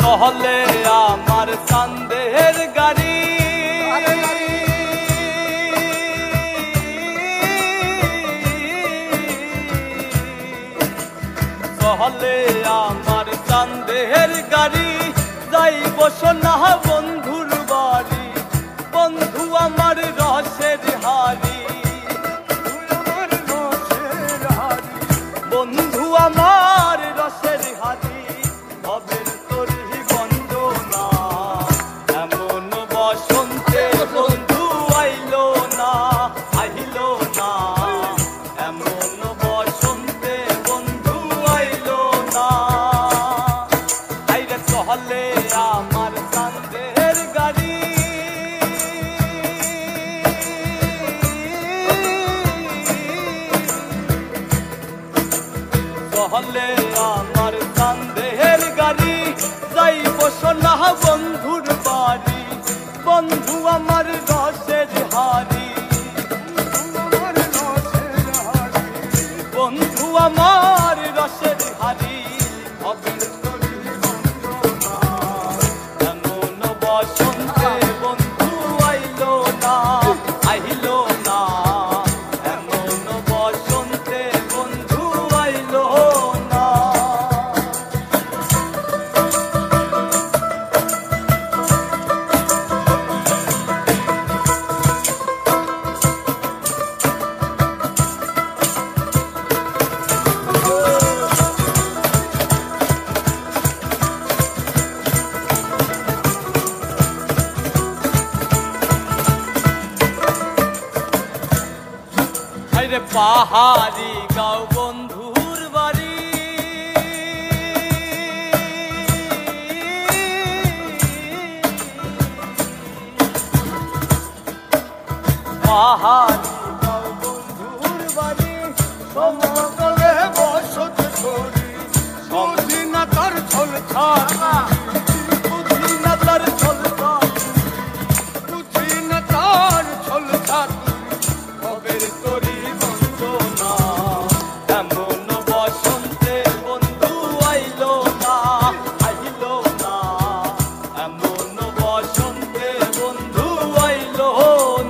চলে আমার চাঁদের গাড়ি, চলে আমার চাঁদের গাড়ি, যাইব সোনা বন্ধুর বাড়ি, বন্ধু আমার রসের হাড়ি, বন্ধু আমার রসের হাড়ি, হবে তোরই বন্দনা। এমন বসন্তে বন্ধু আইলো না, আইলো না, এমন বসন্তে বন্ধু আইলো না। আইরে চলে আমার চাঁদের গাড়ি, চলে আমার চাঁদের গাড়ি, যাইব সোনা বন্ধুর বাড়ি, বন্ধু আমার রসের হাড়ি, বন্ধু আমার রসের হাড়ি, হবে তোরই বন্দনা। এমন বসন্তে বন্ধু আইলো না, আইলো না, এমন বসন্তে বন্ধু আইলো না। আইরে পাহাড়ি গাঁও বন্ধুর বাড়ি, পাহাড়ি গাঁও বন্ধুর বাড়ি, সমতলে বসত করি, বুঝি না তার ছলছাড়ি, বুঝি না তার ছলছাড়ি, বুঝি না তার ছলছাড়ি, হবে তোরই বন্দনা। এমন বসন্তে বন্ধু আইলো না, আইলো না, এমন বসন্তে বন্ধু আইলো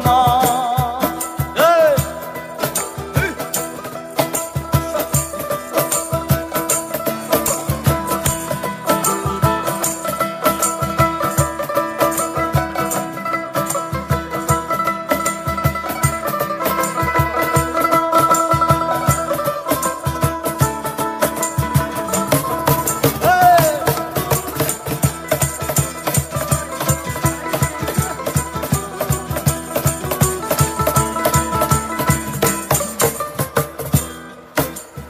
না।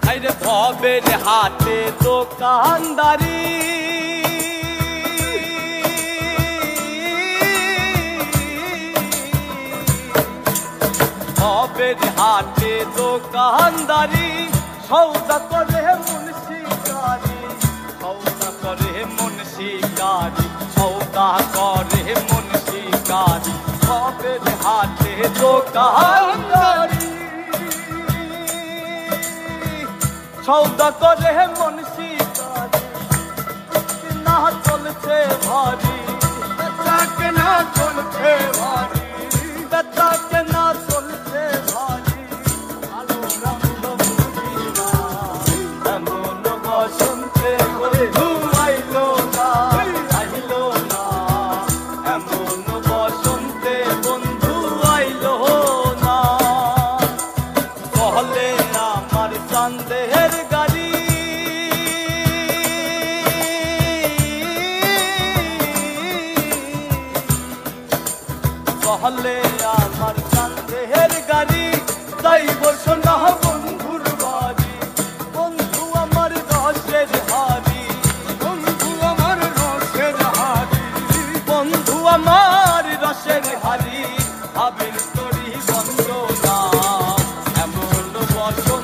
আইরে ভবের হাতে দোকানদারি, ভবের হাতে দোকানদারি, সৌদা করে মুন্সিকারি, সৌদা করে মুন্সিকারি, সৌদা করে মুন্সিকারি, ভবের হাতে দোকানদারি, সৌদা করে মুন্সিকারি, না চলছে ভারী, বেচাকে না চলছে ভারী, বেচাকে না চলছে ভারী, আলো রঙ বুঝি না। এমন বসন্তে বন্ধু আইলো না, আইলো না, এমন বসন্তে বন্ধু আইলো না। চলে আমার চাঁদের গাড়ি, চলে আমার চাঁদের গাড়ি, যাইব সোনা বন্ধুর বাড়ি, বন্ধু আমার রসের হাড়ি, বন্ধু আমার রসের হাড়ি, বন্ধু আমার রসের হাড়ি, হবে তোরই বন্দনা। এমন বসন্তে